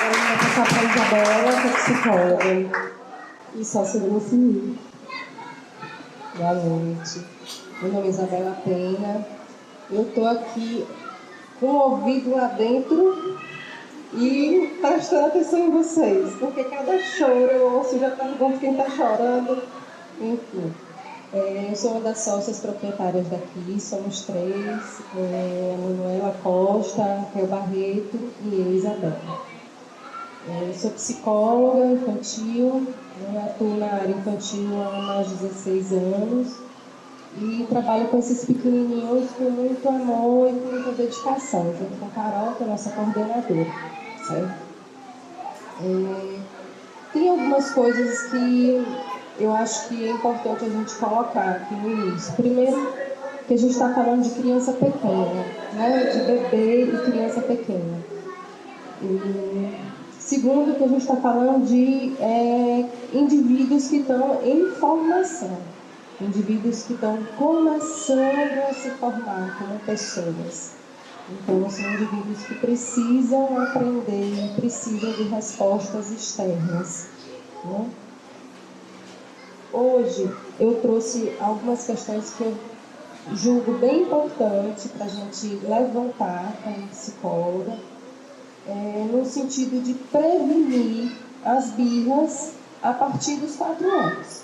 Agora vou passar para a Isabela, que é psicóloga e sócia-líder civil. Boa noite. Meu nome é Isabela Pena. Eu estou aqui com o ouvido lá dentro e prestando atenção em vocês, porque cada choro eu ouço já pergunto quem está chorando. Enfim, eu sou uma das sócias proprietárias daqui, somos três, a Manuela Costa, Raquel Barreto e eu, Isabela. Eu sou psicóloga infantil, atuo na área infantil há mais de 16 anos e trabalho com esses pequenininhos com muito amor e com muita dedicação, junto com a Carol, que é a nossa coordenadora, certo? Tem algumas coisas que eu acho que é importante a gente colocar aqui no início. Primeiro, que a gente está falando de criança pequena, né? De bebê e criança pequena. Segundo, que a gente está falando de indivíduos que estão em formação, indivíduos que estão começando a se formar como pessoas. Então, são indivíduos que precisam aprender, precisam de respostas externas, né? Hoje, eu trouxe algumas questões que eu julgo bem importante para a gente levantar como psicóloga, no sentido de prevenir as birras a partir dos 4 anos.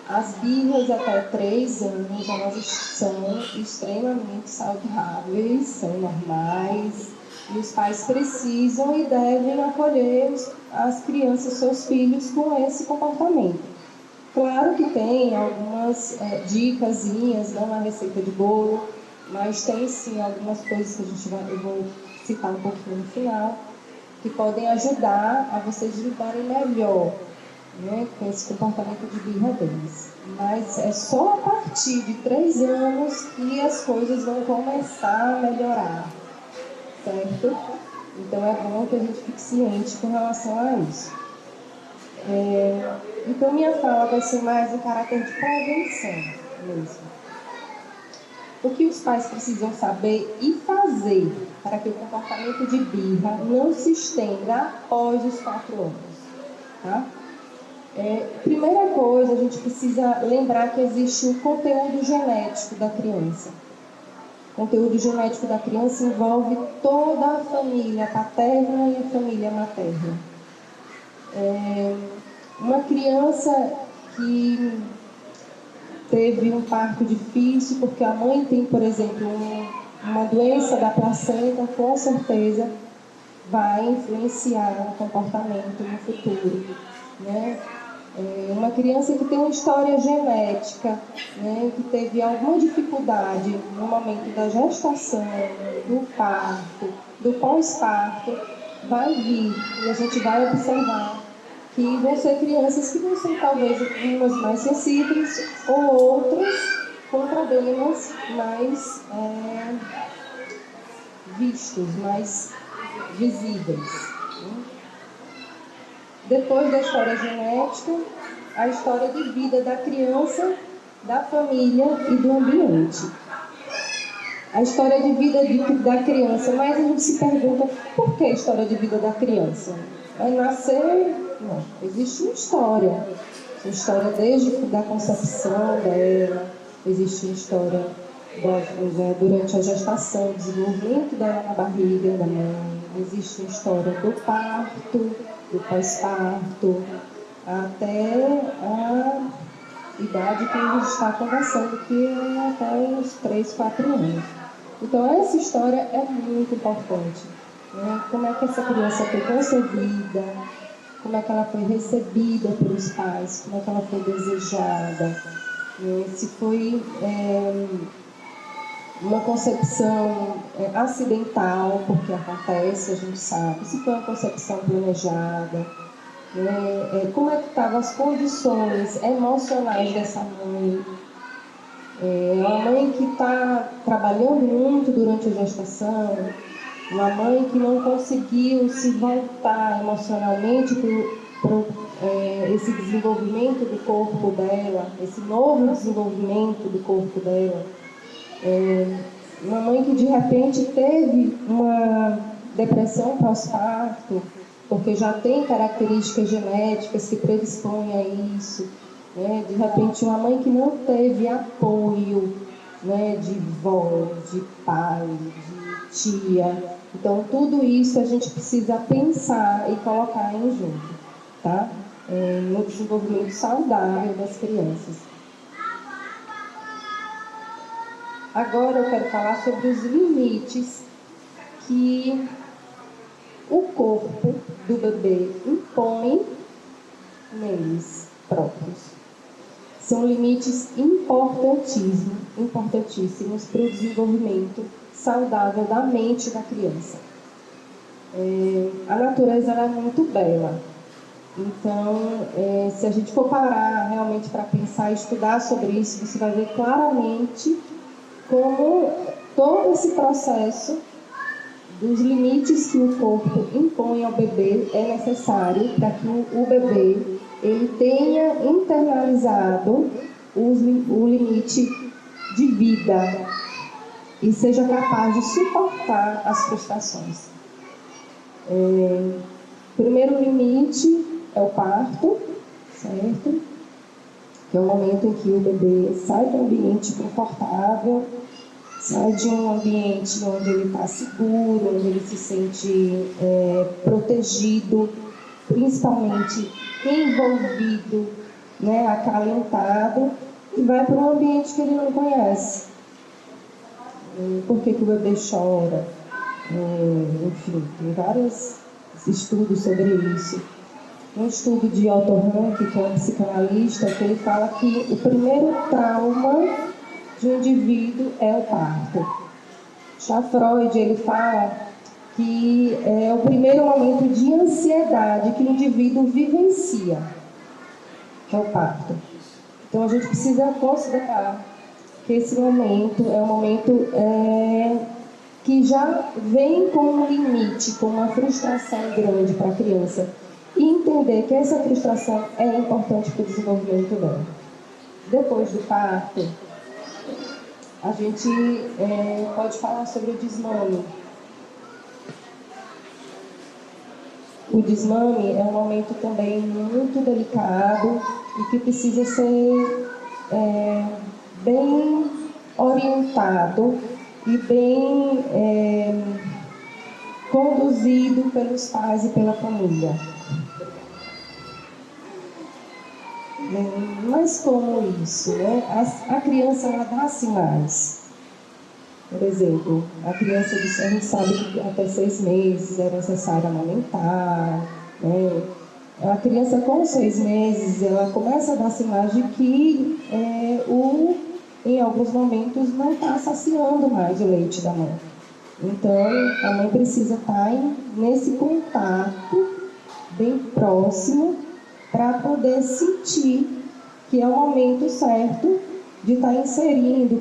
As birras até 3 anos, elas são extremamente saudáveis, são normais, e os pais precisam e devem acolher as crianças, seus filhos, com esse comportamento. Claro que tem algumas dicasinhas, não a receita de bolo, mas tem sim algumas coisas que eu vou citar um pouquinho no final, que podem ajudar a vocês lidarem melhor, né, com esse comportamento de birra deles. Mas é só a partir de 3 anos que as coisas vão começar a melhorar, certo? Então é bom que a gente fique ciente com relação a isso. Então minha fala vai ser mais em caráter de prevenção mesmo. O que os pais precisam saber e fazer para que o comportamento de birra não se estenda após os 4 anos, tá? Primeira coisa, a gente precisa lembrar que existe o conteúdo genético da criança. O conteúdo genético da criança envolve toda a família paterna e a família materna. Uma criança que teve um parto difícil, porque a mãe tem, por exemplo, uma doença da placenta, com certeza vai influenciar no comportamento no futuro, né? Uma criança que tem uma história genética, né, que teve alguma dificuldade no momento da gestação, do parto, do pós-parto, vai vir e a gente vai observar que vão ser crianças que vão ser talvez umas mais sensíveis ou outras com problemas mais vistos, mais visíveis. Depois da história genética, a história de vida da criança, da família e do ambiente. A história de vida da criança, mas a gente se pergunta por que a história de vida da criança? Vai nascer? Não, existe uma história desde a concepção dela, existe uma história durante a gestação, o desenvolvimento dela na barriga da mãe, existe uma história do parto, do pós-parto, até a idade que a gente está conversando, que é até uns 3, 4 anos. Então, essa história é muito importante, né? Como é que essa criança foi concebida, como é que ela foi recebida pelos pais, como é que ela foi desejada, né? Se foi uma concepção acidental, porque acontece, a gente sabe, se foi uma concepção planejada, como é que estavam as condições emocionais dessa mãe. Uma mãe que está trabalhando muito durante a gestação, uma mãe que não conseguiu se voltar emocionalmente para esse desenvolvimento do corpo dela, esse novo desenvolvimento do corpo dela. Uma mãe que de repente teve depressão pós-parto, porque já tem características genéticas que predispõem a isso, né? De repente, uma mãe que não teve apoio, né, de vó, de pai, de tia. Então, tudo isso a gente precisa pensar e colocar em junto, tá? No desenvolvimento saudável das crianças. Agora eu quero falar sobre os limites que o corpo do bebê impõe neles próprios. São limites importantíssimos para o desenvolvimento saudável da mente da criança. A natureza ela é muito bela. Então, se a gente for parar realmente para pensar e estudar sobre isso, você vai ver claramente como todo esse processo dos limites que o corpo impõe ao bebê é necessário para que o bebê ele tenha internalizado o limite de vida e seja capaz de suportar as frustrações. O primeiro limite é o parto, certo? Que é o momento em que o bebê sai do ambiente confortável, sai de um ambiente onde ele está seguro, onde ele se sente protegido, principalmente envolvido, né, acalentado, e vai para um ambiente que ele não conhece. Por que o bebê chora? Enfim, tem vários estudos sobre isso. Um estudo de Otto Rank, que é um psicanalista, que ele fala que o primeiro trauma de um indivíduo é o parto. Já Freud, ele fala que é o primeiro momento de ansiedade que o indivíduo vivencia, que é o parto. Então a gente precisa considerar que esse momento é um momento que já vem com um limite, com uma frustração grande para a criança. E entender que essa frustração é importante para o desenvolvimento dela. Depois do parto, a gente pode falar sobre o desmame. O desmame é um momento também muito delicado e que precisa ser bem orientado e bem conduzido pelos pais e pela família. Mas como isso, né? A criança ela dá sinais. Por exemplo, a criança a gente sabe que até 6 meses é necessário amamentar, né? A criança com 6 meses ela começa a dar sinais de que em alguns momentos não está saciando mais o leite da mãe. Então a mãe precisa estar nesse contato bem próximo para poder sentir que é o momento certo de estar inserindo,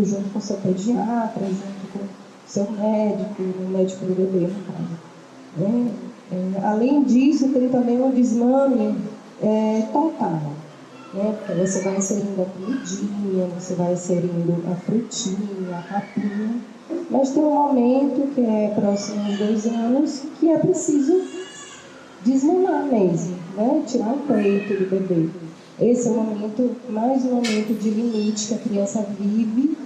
junto com o seu pediatra, junto com o seu médico, o médico do bebê, no caso. Além disso, tem também um desmame total. Porque você vai inserindo a comidinha, você vai inserindo a frutinha, a papinha, mas tem um momento que é próximo aos 2 anos que é preciso desmamar mesmo, né? Tirar o peito do bebê. Esse é um momento, mais um momento de limite que a criança vive,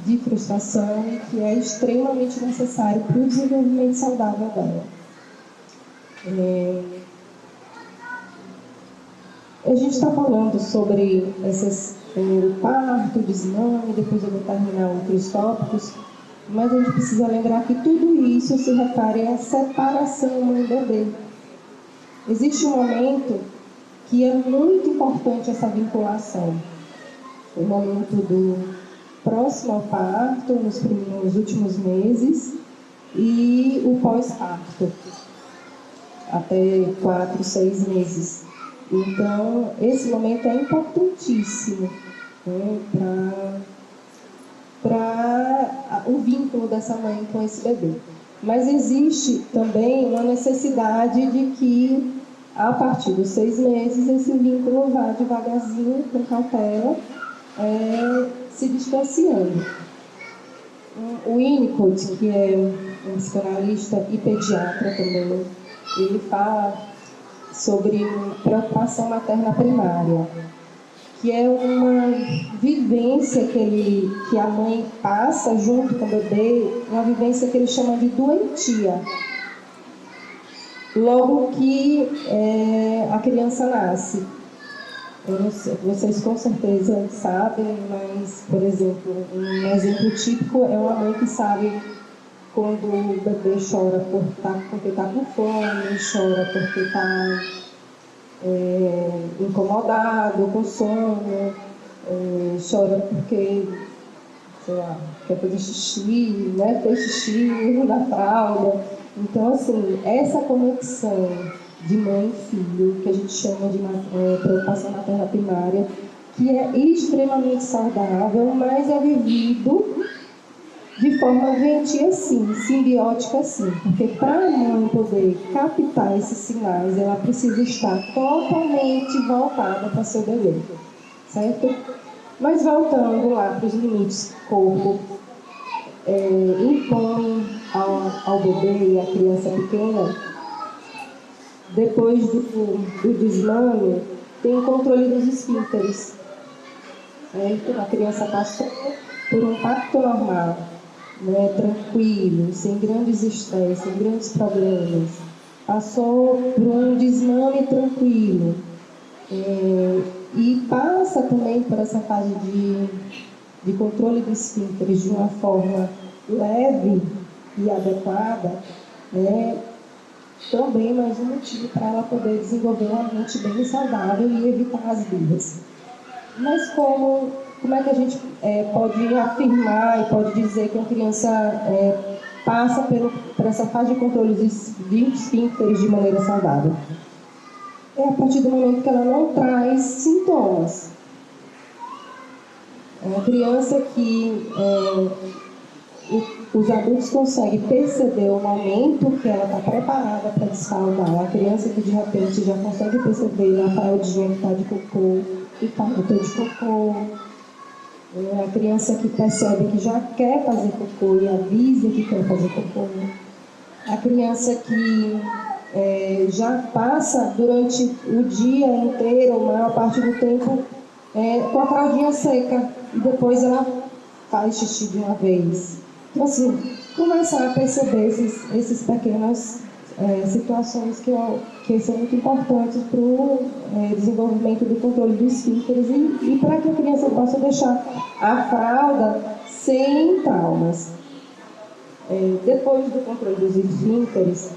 de frustração e que é extremamente necessário para o desenvolvimento saudável dela. A gente está falando sobre o parto, o desmame, depois eu vou terminar outros tópicos, mas a gente precisa lembrar que tudo isso se refere à separação mãe-bebê. Existe um momento que é muito importante essa vinculação. O momento do próximo ao parto, nos últimos meses, e o pós-parto, até 4, 6 meses. Então, esse momento é importantíssimo, né, para o vínculo dessa mãe com esse bebê. Mas existe também uma necessidade de que, a partir dos 6 meses, esse vínculo vá devagarzinho, com cautela, se distanciando. O Winnicott, que é um psicanalista e pediatra também. Ele fala sobre preocupação materna primária, que é uma vivência que a mãe passa junto com o bebê, uma vivência que ele chama de doentia. Logo que a criança nasce. Eu não sei, vocês com certeza sabem, mas, por exemplo, um exemplo típico é uma mãe que sabe quando o bebê chora porque está com fome, chora porque está incomodado, com sono, chora porque, sei lá, quer fazer xixi, né? Fez xixi na fralda. Então, assim, essa conexão de mãe e filho, que a gente chama de preocupação materna primária, que é extremamente saudável, mas é vivido de forma doentia sim, simbiótica sim, porque para a mãe poder captar esses sinais, ela precisa estar totalmente voltada para seu bebê, certo? Mas voltando lá para os limites que o corpo impõe ao bebê e à criança pequena, depois do desmame, tem o controle dos esfínteres, certo? A criança passou por um parto normal, né, tranquilo, sem grandes estresses, sem grandes problemas. Passou por um desmame tranquilo. E passa também por essa fase de controle dos esfínteres de uma forma leve e adequada, né, também mais um motivo para ela poder desenvolver uma mente bem saudável e evitar as birras. Mas como é que a gente pode afirmar e pode dizer que a criança passa por essa fase de controle de esfínteres de maneira saudável? É a partir do momento que ela não traz sintomas. É uma criança que os adultos conseguem perceber o momento que ela está preparada para desfraldar. Uma criança que de repente já consegue perceber na fraldinha que está de cocô, que está botando de cocô. A criança que percebe que já quer fazer cocô e avisa que quer fazer cocô. A criança que já passa durante o dia inteiro, a maior parte do tempo, com a fraldinha seca. E depois ela faz xixi de uma vez. Então, assim, começar a perceber esses pequenas situações que são muito importantes para o desenvolvimento do controle dos esfínteres e para que a criança possa deixar a fralda sem traumas. Depois do controle dos esfínteres,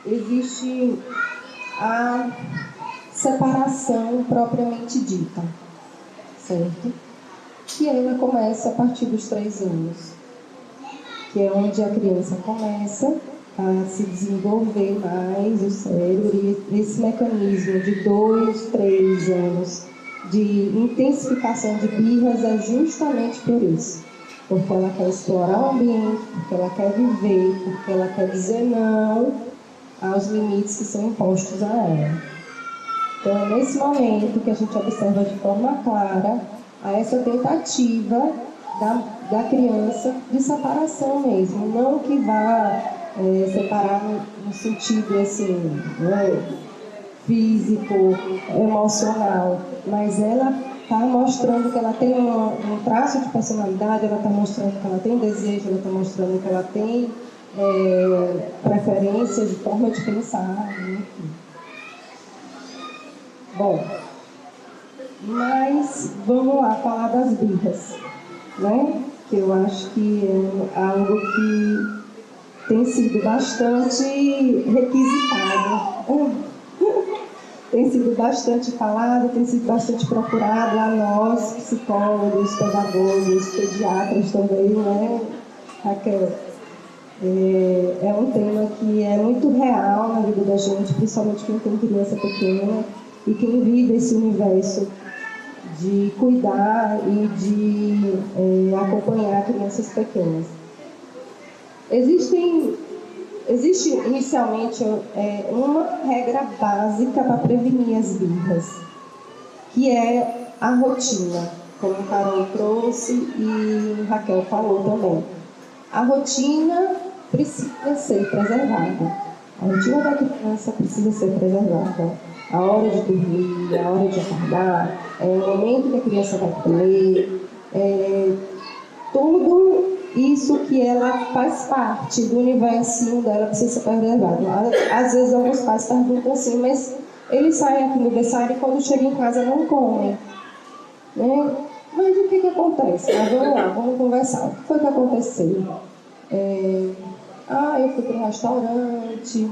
existe a separação propriamente dita, certo? Que ela começa a partir dos 3 anos, que é onde a criança começa a se desenvolver mais o cérebro, e esse mecanismo de 2, 3 anos de intensificação de birras é justamente por isso, porque ela quer explorar o ambiente, porque ela quer viver, porque ela quer dizer não aos limites que são impostos a ela. Então é nesse momento que a gente observa de forma clara essa tentativa da criança de separação mesmo, não que vá separar no sentido assim, físico, emocional, mas ela está mostrando que ela tem um traço de personalidade, ela está mostrando que ela tem desejo, ela está mostrando que ela tem preferência de forma de pensar, enfim. Bom, mas vamos lá falar das birras, né? Que eu acho que é algo que tem sido bastante requisitado, tem sido bastante falado, tem sido bastante procurado a nós, psicólogos, pedagogos, pediatras também, né, Raquel? É um tema que é muito real na vida da gente, principalmente quem tem criança pequena e quem vive esse universo de cuidar e de acompanhar crianças pequenas. Existe inicialmente uma regra básica para prevenir as birras, que é a rotina, como a Carol trouxe e Raquel falou também. A rotina precisa ser preservada. A rotina da criança precisa ser preservada. A hora de dormir, a hora de acordar, o momento que a criança vai comer, tudo isso que ela faz parte do universo dela precisa ser preservado. Às vezes alguns pais perguntam assim, mas eles saem aqui no berçário e quando chegam em casa não comem. Né? Mas o que acontece? Vamos lá, vamos conversar. O que foi que aconteceu? Eu fui para o restaurante,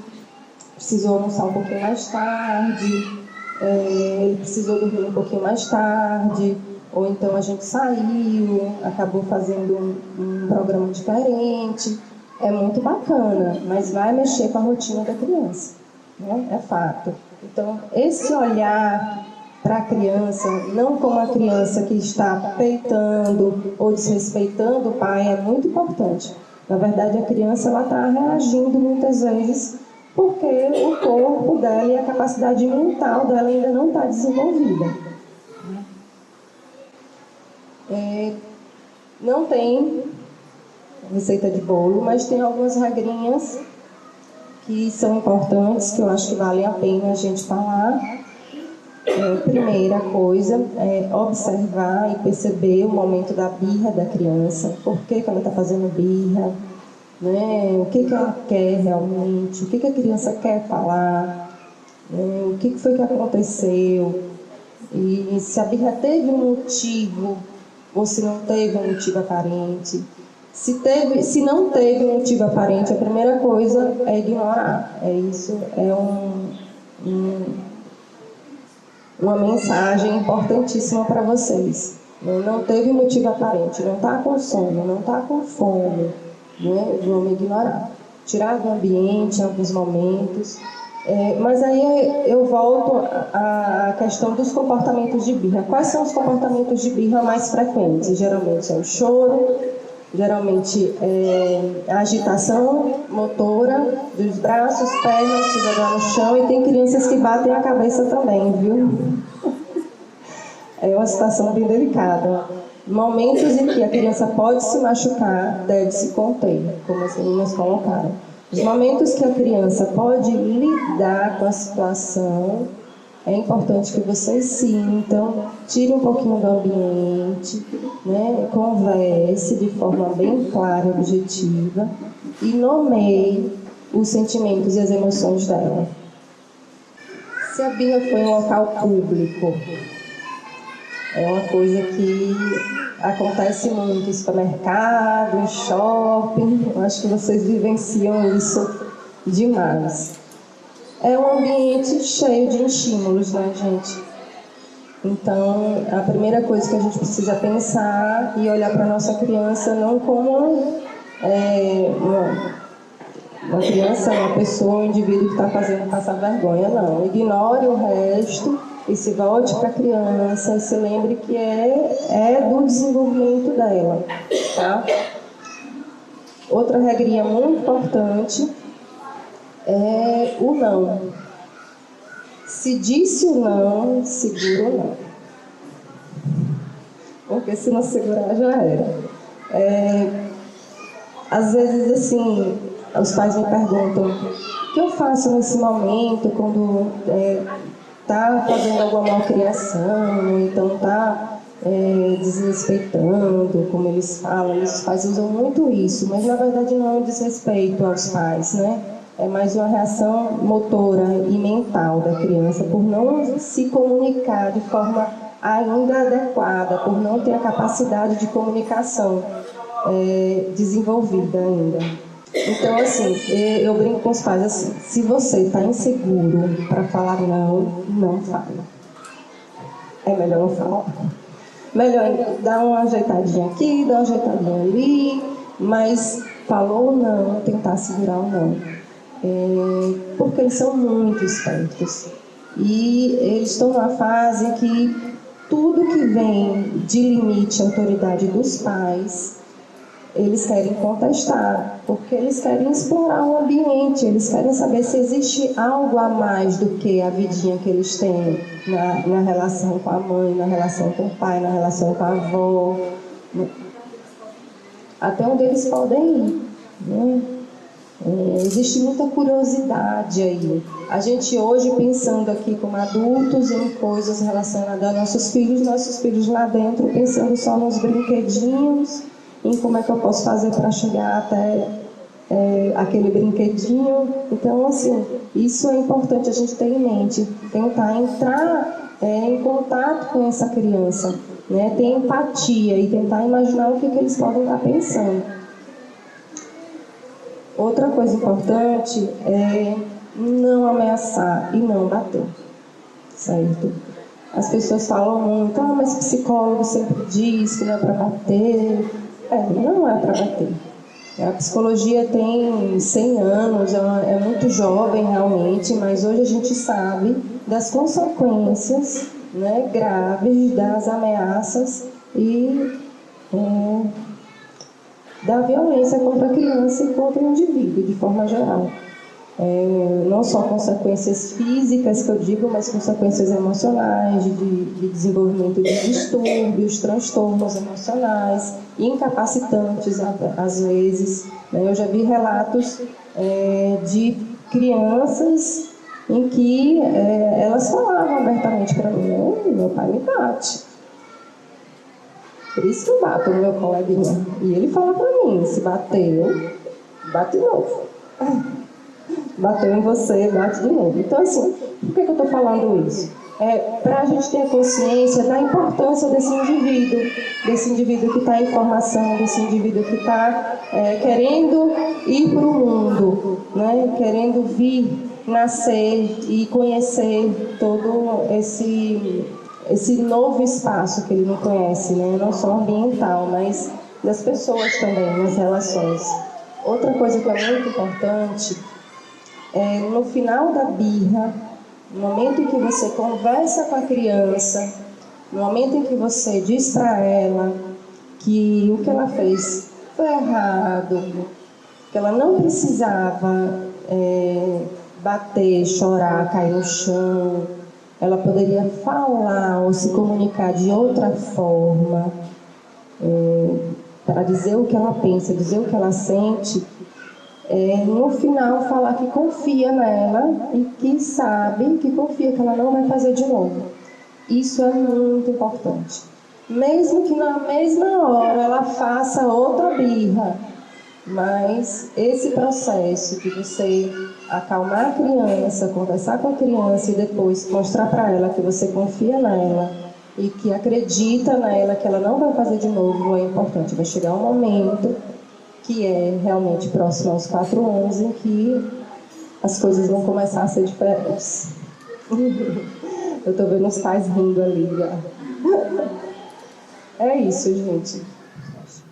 precisou almoçar um pouquinho mais tarde, ele precisou dormir um pouquinho mais tarde, ou então a gente saiu, acabou fazendo um programa diferente. É muito bacana, mas vai mexer com a rotina da criança, né? É fato. Então, esse olhar para a criança, não como a criança que está peitando ou desrespeitando o pai, é muito importante. Na verdade, a criança está reagindo muitas vezes porque o corpo dela e a capacidade mental dela ainda não está desenvolvida. Não tem receita de bolo, mas tem algumas regrinhas que são importantes, que eu acho que vale a pena a gente falar. Primeira coisa é observar e perceber o momento da birra da criança, por que ela está fazendo birra, né? O que ela quer realmente, o que a criança quer falar, né? O que foi que aconteceu, e se a birra teve um motivo ou se não teve um motivo aparente. Se não teve um motivo aparente, a primeira coisa é ignorar. Isso é uma mensagem importantíssima para vocês. Não teve motivo aparente, não está com sono, não está com fome, né? Vamos ignorar. Tirar do ambiente em alguns momentos. Mas aí eu volto à questão dos comportamentos de birra. Quais são os comportamentos de birra mais frequentes? Geralmente é o choro, geralmente a agitação motora dos braços, pernas, se jogar no chão, e tem crianças que batem a cabeça também, viu? É uma situação bem delicada. Momentos em que a criança pode se machucar, deve se conter, como as meninas colocaram. Os momentos que a criança pode lidar com a situação, é importante que vocês sintam, tire um pouquinho do ambiente, né? Converse de forma bem clara e objetiva e nomeie os sentimentos e as emoções dela. Se a birra foi em um local público, é uma coisa que acontece muito em supermercado, em shopping. Eu acho que vocês vivenciam isso demais. É um ambiente cheio de estímulos, né, gente? Então, a primeira coisa que a gente precisa pensar e olhar para a nossa criança não como uma criança, uma pessoa, um indivíduo que está fazendo passar vergonha, não. Ignore o resto e se volte para a criança e se lembre que é do desenvolvimento dela, tá? Outra regrinha muito importante é o não. Se disse o não, segura o não. Porque se não segurar, já era. Às vezes, assim, os pais me perguntam: o que eu faço nesse momento quando está fazendo alguma malcriação, ou então está desrespeitando, como eles falam. Os pais usam muito isso, mas na verdade não é um desrespeito aos pais, né? É mais uma reação motora e mental da criança por não se comunicar de forma ainda adequada, por não ter a capacidade de comunicação desenvolvida ainda. Então, assim, eu brinco com os pais assim: se você está inseguro para falar não fale. É melhor não falar. Melhor dar uma ajeitadinha aqui, dar uma ajeitadinha ali, mas falou não, tentar segurar o não. Porque eles são muito espertos e eles estão numa fase que tudo que vem de limite à autoridade dos pais, eles querem contestar, porque eles querem explorar o ambiente, eles querem saber se existe algo a mais do que a vidinha que eles têm na relação com a mãe, na relação com o pai, na relação com a avó. até onde eles podem ir, né? Existe muita curiosidade aí. A gente hoje, pensando aqui como adultos em coisas relacionadas a nossos filhos lá dentro, pensando só nos brinquedinhos, em como é que eu posso fazer para chegar até aquele brinquedinho. Então, assim, isso é importante a gente ter em mente, tentar entrar em contato com essa criança, né? Ter empatia e tentar imaginar o que eles podem estar pensando. Outra coisa importante é não ameaçar e não bater, certo? As pessoas falam muito, mas psicólogo sempre diz que não é para bater. Não é para bater. A psicologia tem 100 anos, é muito jovem realmente, mas hoje a gente sabe das consequências, né, graves das ameaças e da violência contra a criança e contra o indivíduo, de forma geral. Não só consequências físicas, que eu digo, mas consequências emocionais, de desenvolvimento de distúrbios, transtornos emocionais, incapacitantes, às vezes. Eu já vi relatos de crianças em que elas falavam abertamente para mim: meu pai me bate. Por isso que eu bato no meu coleguinha. E ele fala pra mim: se bateu, bate de novo. Bateu em você, bate de novo. Então, assim, por que eu estou falando isso? Para a gente ter consciência da importância desse indivíduo que está em formação, desse indivíduo que está querendo ir para o mundo, né? Querendo vir, nascer e conhecer todo esse novo espaço que ele não conhece, né? Não só ambiental, mas das pessoas também, nas relações. Outra coisa que é muito importante no final da birra, no momento em que você conversa com a criança, no momento em que você diz para ela que o que ela fez foi errado, que ela não precisava bater, chorar, cair no chão, ela poderia falar ou se comunicar de outra forma, para dizer o que ela pensa, dizer o que ela sente. No final, falar que confia nela e que sabe, que confia que ela não vai fazer de novo. Isso é muito importante. Mesmo que na mesma hora ela faça outra birra, mas esse processo de você acalmar a criança, conversar com a criança e depois mostrar para ela que você confia nela e que acredita nela, que ela não vai fazer de novo, é importante. Vai chegar um momento que é realmente próximo aos 4 anos, em que as coisas vão começar a ser diferentes. Eu estou vendo os pais rindo ali já. É isso, gente.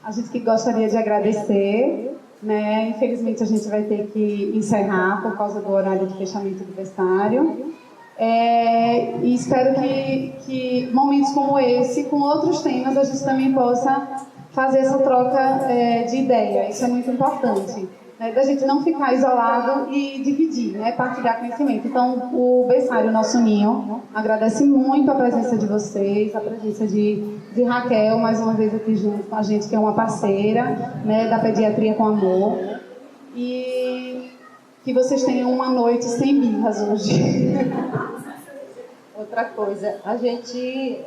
A gente que gostaria de agradecer, né? Infelizmente a gente vai ter que encerrar por causa do horário de fechamento do berçário. E espero que momentos como esse, com outros temas, a gente também possa fazer essa troca de ideia. Isso é muito importante, né? Da gente não ficar isolado e dividir, né? Partilhar conhecimento. Então, o berçário Nosso Ninho agradece muito a presença de vocês, a presença de Raquel, mais uma vez aqui junto com a gente, que é uma parceira, né, da Pediatria com Amor. E que vocês tenham uma noite sem birras hoje. Outra coisa, a gente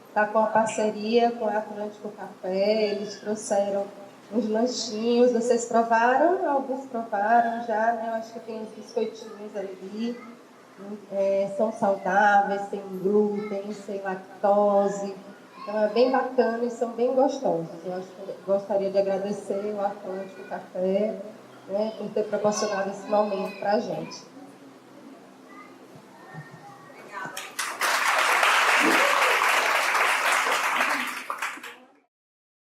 está com a parceria com a Atlântico Café, eles trouxeram uns lanchinhos, vocês provaram? Alguns provaram já, né? Eu acho que tem uns biscoitinhos ali, são saudáveis, sem glúten, sem lactose, então é bem bacana e são bem gostosos. Eu gostaria de agradecer ao Atlântico Café, né, por ter proporcionado esse momento para a gente.